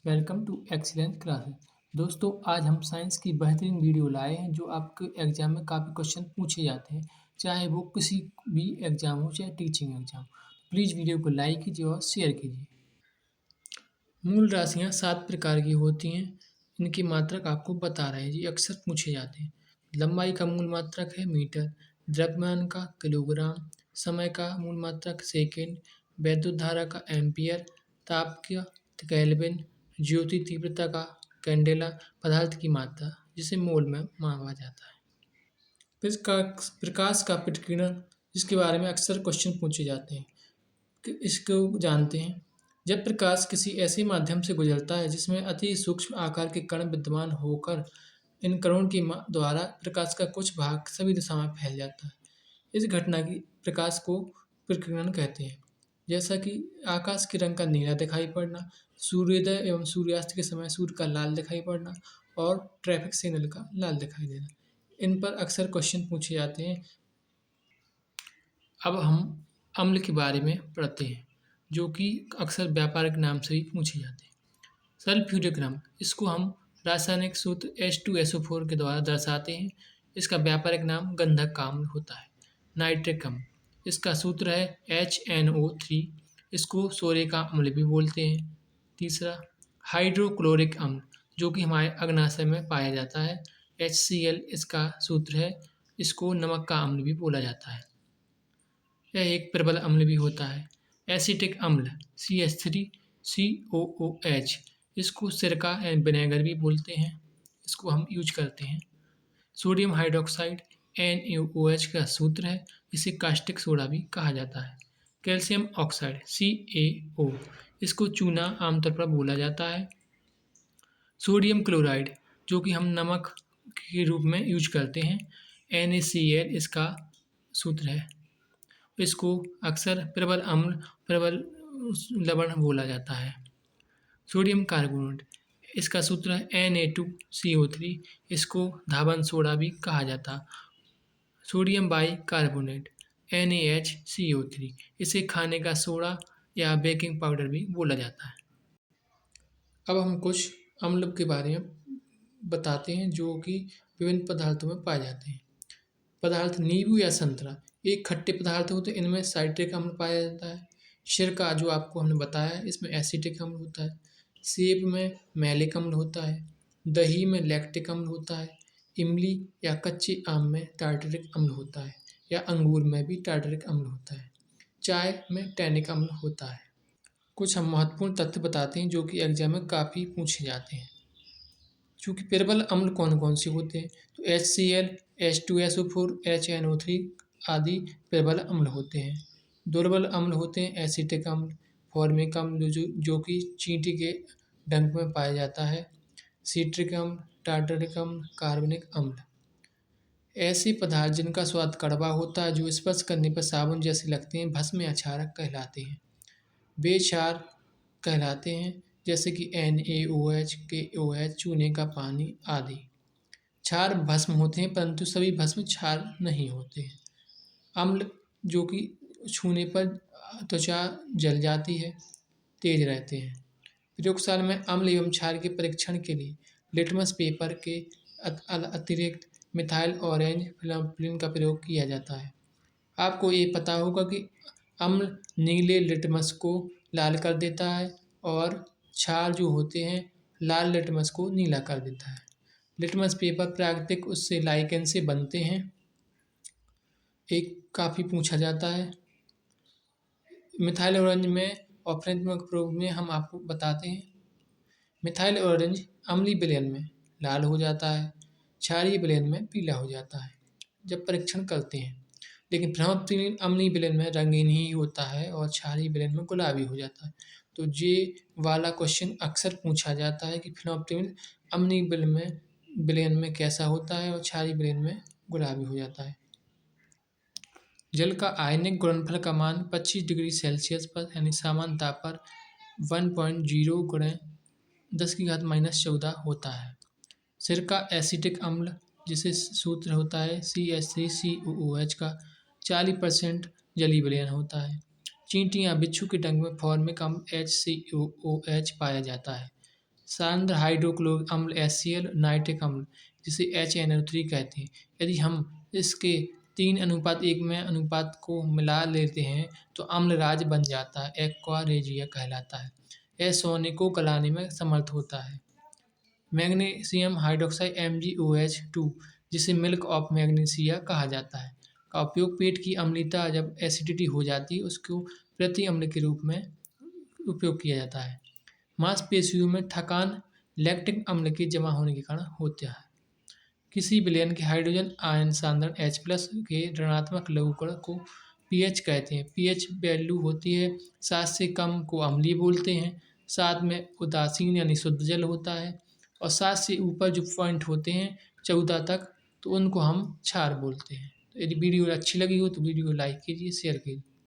Welcome to excellence classes. दोस्तों, आज हम साइंस की बेहतरीन वीडियो लाए हैं जो आपके एग्जाम में काफ़ी क्वेश्चन पूछे जाते हैं, चाहे वो किसी भी एग्जाम हो चाहे टीचिंग एग्जाम। प्लीज़ वीडियो को लाइक कीजिए और शेयर कीजिए। मूल राशियाँ 7 प्रकार की होती हैं। इनकी मात्रक आपको बता रहे हैं, ये अक्सर पूछे जाते हैं। लंबाई का मूल मात्रक है मीटर, द्रव्यमान का किलोग्राम, समय का मूल मात्रक सेकेंड, वैद्युत धारा का एम्पियर, ताप का केल्विन, ज्योति तीव्रता का कैंडेला, पदार्थ की मात्रा जिसे मोल में मापा जाता है। प्रकाश का प्रकीर्णन, जिसके बारे में अक्सर क्वेश्चन पूछे जाते हैं, इसको जानते हैं। जब प्रकाश किसी ऐसे माध्यम से गुजरता है जिसमें अति सूक्ष्म आकार के कण विद्यमान होकर इन कणों के द्वारा प्रकाश का कुछ भाग सभी दिशाओं में फैल जाता है, इस घटना की प्रकाश को प्रकीर्णन कहते हैं। जैसा कि आकाश के रंग का नीला दिखाई पड़ना, सूर्योदय एवं सूर्यास्त के समय सूर्य का लाल दिखाई पड़ना और ट्रैफिक सिग्नल का लाल दिखाई देना, इन पर अक्सर क्वेश्चन पूछे जाते हैं। अब हम अम्ल के बारे में पढ़ते हैं, जो कि अक्सर व्यापारिक नाम से भी पूछे जाते हैं। सल्फ्यूरिक अम्ल, इसको हम रासायनिक सूत्र H2SO4 के द्वारा दर्शाते हैं। इसका व्यापारिक नाम गंधक का अम्ल होता है। नाइट्रिक अम्ल, इसका सूत्र है HNO3, इसको सोरे का अम्ल भी बोलते हैं। तीसरा, हाइड्रोक्लोरिक अम्ल, जो कि हमारे अग्नाशय में पाया जाता है। HCl इसका सूत्र है, इसको नमक का अम्ल भी बोला जाता है। यह एक प्रबल अम्ल भी होता है। एसिटिक अम्ल CH3COOH, इसको सिरका एंड विनेगर भी बोलते हैं, इसको हम यूज करते हैं। सोडियम हाइड्रोक्साइड NaOH का सूत्र है, इसे कास्टिक सोडा भी कहा जाता है। कैल्शियम ऑक्साइड CaO, इसको चूना आमतौर पर बोला जाता है। सोडियम क्लोराइड, जो कि हम नमक के रूप में यूज करते हैं, NaCl इसका सूत्र है। इसको अक्सर प्रबल अम्ल, प्रबल लवण बोला जाता है। सोडियम कार्बोनेट, इसका सूत्र है Na2CO3, इसको धावन सोडा भी कहा जाता है। सोडियम बाई कार्बोनेट NaHCO3, इसे खाने का सोडा या बेकिंग पाउडर भी बोला जाता है। अब हम कुछ अम्ल के बारे में बताते हैं जो कि विभिन्न पदार्थों में पाए जाते हैं। पदार्थ नींबू या संतरा, एक खट्टे पदार्थ होते हैं, इनमें साइट्रिक अम्ल पाया जाता है। सिरका, जो आपको हमने बताया, इसमें एसिटिक अम्ल होता है। सेब में मैलिक अम्ल होता है। दही में लैक्टिक अम्ल होता है। इमली या कच्चे आम में टार्टरिक अम्ल होता है, या अंगूर में भी टार्टरिक अम्ल होता है। चाय में टैनिक अम्ल होता है। कुछ हम महत्वपूर्ण तथ्य बताते हैं जो कि एग्जाम में काफ़ी पूछे जाते हैं। चूँकि प्रबल अम्ल कौन कौन से होते हैं, तो HCl, H2SO4, HNO3 आदि प्रबल अम्ल होते हैं। दुर्बल अम्ल होते हैं एसिटिक अम्ल, फॉर्मिक अम्ल, जो कि चींटी के डंक में पाया जाता है, सिट्रिक अम्ल, टार्टरिक अम्ल, कार्बनिक अम्ल। ऐसे पदार्थ जिनका स्वाद कड़वा होता है, जो स्पर्श करने पर साबुन जैसे लगते हैं, भस्म या क्षारक कहलाते हैं। वे क्षार कहलाते हैं, जैसे कि NaOH, KOH, चूने का पानी आदि। क्षार भस्म होते हैं, परंतु सभी भस्म क्षार नहीं होते हैं। अम्ल, जो कि छूने पर त्वचा जल जाती है, तेज रहते हैं। प्रयोगशाला में अम्ल एवं क्षार के परीक्षण के लिए लिटमस पेपर के अतिरिक्त मिथाइल ऑरेंज फिल्म का प्रयोग किया जाता है। आपको ये पता होगा कि अम्ल नीले लिटमस को लाल कर देता है और क्षार जो होते हैं लाल लिटमस को नीला कर देता है। लिटमस पेपर प्राकृतिक उससे लाइकेन से बनते हैं। एक काफ़ी पूछा जाता है। मिथाइल ऑरेंज में और फ्रेंच प्रयोग में हम आपको बताते हैं। मिथाइल ऑरेंज अम्लीय विलयन में लाल हो जाता है, क्षारीय विलयन में पीला हो जाता है जब परीक्षण करते हैं। लेकिन फेनोल्फथालीन अम्लीय विलयन में रंगीन ही होता है और क्षारीय विलयन में गुलाबी हो जाता है। तो ये वाला क्वेश्चन अक्सर पूछा जाता है कि फेनोल्फथालीन अम्लीय विलयन में कैसा होता है और क्षारीय विलयन में गुलाबी हो जाता है। जल का आयनिक गुणनफल का मान 25 डिग्री सेल्सियस पर यानी सामान्य ताप पर 1.0 गुणे 10⁻⁻14 होता है। सिरका एसिटिक अम्ल, जिसे सूत्र होता है CH3COOH का, 40% जलीय विलयन होता है। चींटी या बिच्छू के डंक में फॉर्मिक अम्ल HCOOH पाया जाता है। सांद्र हाइड्रोक्लोरिक अम्ल HCl, नाइट्रिक अम्ल जिसे HNO3 कहते हैं। यदि हम इसके 3:1 में अनुपात को मिला लेते हैं तो अम्लराज बन जाता है, एक्वा रेजिया कहलाता है। यह सोने को गलाने में समर्थ होता है। मैग्नीशियम हाइड्रोक्साइड MgOH2 जिसे मिल्क ऑफ मैग्नीशिया कहा जाता है का उपयोग पेट की अम्लता जब एसिडिटी हो जाती है उसको प्रति अम्ल के रूप में उपयोग किया जाता है। मांसपेशियों में थकान लैक्टिक अम्ल के जमा होने के कारण होता है। किसी विलयन के हाइड्रोजन आयन सांद्रण H+ के ऋणात्मक लघुकण को पीएच कहते हैं। पीएच वैल्यू होती है 7 से कम को अम्लीय बोलते हैं, 7 में उदासीन यानी शुद्ध जल होता है और 7 से ऊपर जो पॉइंट होते हैं 14 तक तो उनको हम क्षार बोलते हैं। तो यदि वीडियो अच्छी लगी हो तो वीडियो को लाइक कीजिए, शेयर कीजिए।